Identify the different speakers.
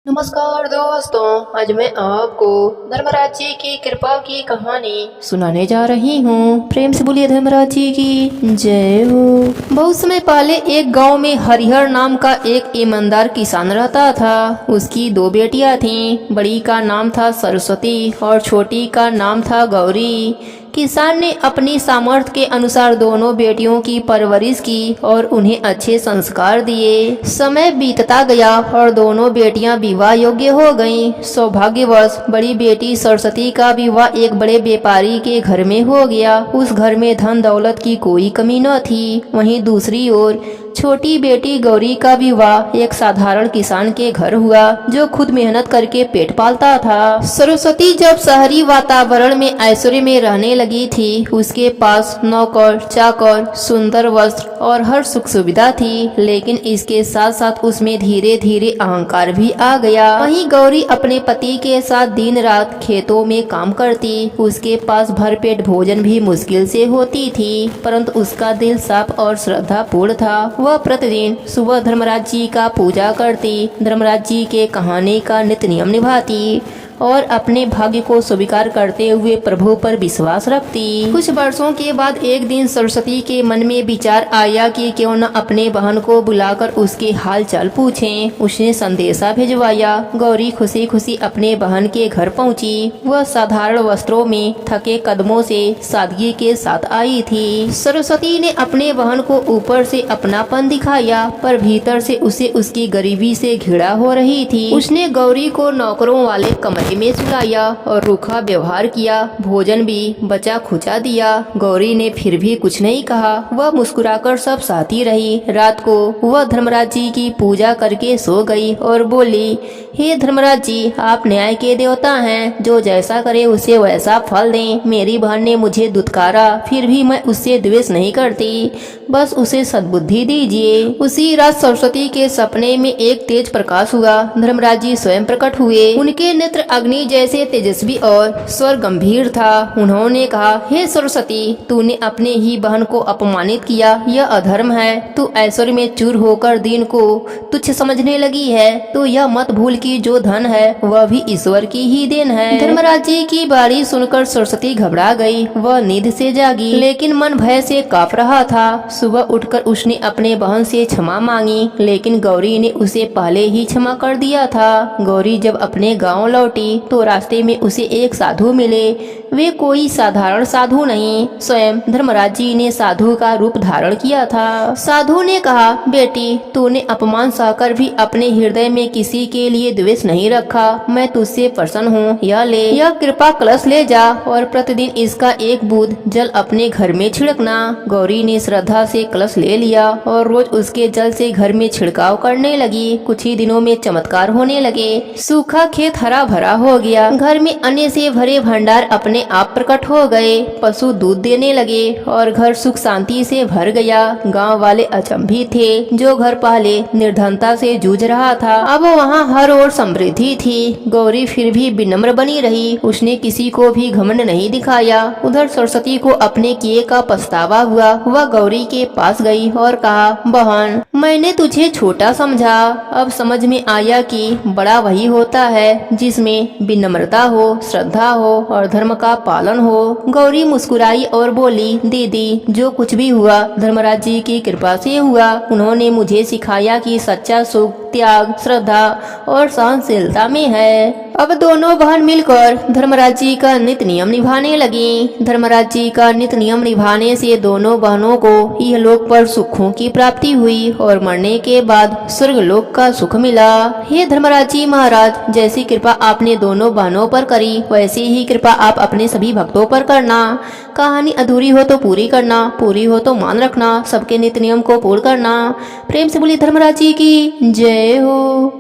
Speaker 1: नमस्कार दोस्तों, आज मैं आपको धर्मराज जी की कृपा की कहानी सुनाने जा रही हूँ। प्रेम से बोलिए धर्मराज जी की जय हो। बहुत समय पहले एक गांव में हरिहर नाम का एक ईमानदार किसान रहता था। उसकी दो बेटियां थीं। बड़ी का नाम था सरस्वती और छोटी का नाम था गौरी। किसान ने अपनी सामर्थ्य के अनुसार दोनों बेटियों की परवरिश की और उन्हें अच्छे संस्कार दिए। समय बीतता गया और दोनों बेटियां विवाह योग्य हो गईं। सौभाग्यवश बड़ी बेटी सरस्वती का विवाह एक बड़े व्यापारी के घर में हो गया। उस घर में धन दौलत की कोई कमी न थी। वहीं दूसरी ओर छोटी बेटी गौरी का विवाह एक साधारण किसान के घर हुआ जो खुद मेहनत करके पेट पालता था। सरस्वती जब शहरी वातावरण में ऐश्वर्य में रहने लगी थी, उसके पास नौकर चाकर, सुंदर वस्त्र और हर सुख सुविधा थी, लेकिन इसके साथ साथ उसमें धीरे धीरे अहंकार भी आ गया। वहीं गौरी अपने पति के साथ दिन रात खेतों में काम करती। उसके पास भरपेट भोजन भी मुश्किल से होती थी, परंतु उसका दिल साफ और श्रद्धापूर्ण था। वह प्रतिदिन सुबह धर्मराज जी का पूजा करती, धर्मराज जी के कहने का नित्य नियम निभाती और अपने भाग्य को स्वीकार करते हुए प्रभु पर विश्वास रखती। कुछ वर्षों के बाद एक दिन सरस्वती के मन में विचार आया कि क्यों न अपने बहन को बुलाकर उसके हाल चाल पूछें। उसने संदेशा भिजवाया। गौरी खुशी खुशी अपने बहन के घर पहुंची। वह साधारण वस्त्रों में थके कदमों से सादगी के साथ आई थी। सरस्वती ने अपने बहन को ऊपर से अपनापन दिखाया, पर भीतर से उसे उसकी गरीबी से घृणा हो रही थी। उसने गौरी को नौकरों वाले कमरे में सुलाया और रूखा व्यवहार किया। भोजन भी बचा खुचा दिया। गौरी ने फिर भी कुछ नहीं कहा। वह मुस्कुराकर सब सहती रही। रात को वह धर्मराज जी की पूजा करके सो गई और बोली, हे धर्मराज जी, आप न्याय के देवता हैं। जो जैसा करे उसे वैसा फल दें। मेरी बहन ने मुझे दुत्कारा, फिर भी मैं उससे द्वेष नहीं करती। बस उसे सद्बुद्धि दीजिए। उसी रात सरस्वती के सपने में एक तेज प्रकाश हुआ। धर्मराज जी स्वयं प्रकट हुए। उनके नेत्र अग्नि जैसे तेजस्वी और स्वर गंभीर था। उन्होंने कहा, हे सरस्वती, तूने अपने ही बहन को अपमानित किया। यह अधर्म है। तू ऐश्वर्य में चूर होकर दीन को तुच्छ समझने लगी है। तो यह मत भूल कि जो धन है वह भी ईश्वर की ही देन है। धर्मराज जी की बारी सुनकर सरस्वती घबरा गई। वह नींद से जागी, लेकिन मन भय से कांप रहा था। सुबह उठकर उसने अपने बहन से क्षमा मांगी, लेकिन गौरी ने उसे पहले ही क्षमा कर दिया था। गौरी जब अपने गांव लौटी तो रास्ते में उसे एक साधु मिले। वे कोई साधारण साधु नहीं, स्वयं धर्मराज जी ने साधु का रूप धारण किया था। साधु ने कहा, बेटी, तूने अपमान सहकर भी अपने हृदय में किसी के लिए द्वेष नहीं रखा। मैं तुझसे प्रसन्न हूँ। यह ले, यह कृपा कलश ले जा और प्रतिदिन इसका एक बूंद जल अपने घर में छिड़कना। गौरी ने श्रद्धा से कलश ले लिया और रोज उसके जल से घर में छिड़काव करने लगी। कुछ ही दिनों में चमत्कार होने लगे। सूखा खेत हरा भरा हो गया। घर में अन्न से भरे भंडार अपने आप प्रकट हो गए। पशु दूध देने लगे और घर सुख शांति से भर गया। गांव वाले अचंभित थे। जो घर पहले निर्धनता से जूझ रहा था, अब वहां हर ओर समृद्धि थी। गौरी फिर भी विनम्र बनी रही। उसने किसी को भी घमंड नहीं दिखाया। उधर सरस्वती को अपने किए का पछतावा हुआ। वह गौरी के पास गई और कहा, बहन, मैंने तुझे छोटा समझा। अब समझ में आया कि बड़ा वही होता है जिसमें विनम्रता हो, श्रद्धा हो और धर्म का पालन हो। गौरी मुस्कुराई और बोली, दीदी, जो कुछ भी हुआ धर्मराज जी की कृपा से हुआ। उन्होंने मुझे सिखाया कि सच्चा सुख त्याग, श्रद्धा और सहनशीलता में है। अब दोनों बहन मिलकर धर्मराज जी का नित्य नियम निभाने लगी। धर्मराज जी का नित्य नियम निभाने से दोनों बहनों को यह लोक पर सुखों की प्राप्ति हुई और मरने के बाद स्वर्ग लोक का सुख मिला। हे धर्मराज जी महाराज, जैसी कृपा आपने दोनों बहनों पर करी, वैसी ही कृपा आप अपने सभी भक्तों पर करना। कहानी अधूरी हो तो पूरी करना, पूरी हो तो मान रखना, सबके नित्य नियम को पूर्ण करना। प्रेम से बोली धर्मराज जी की जय हो।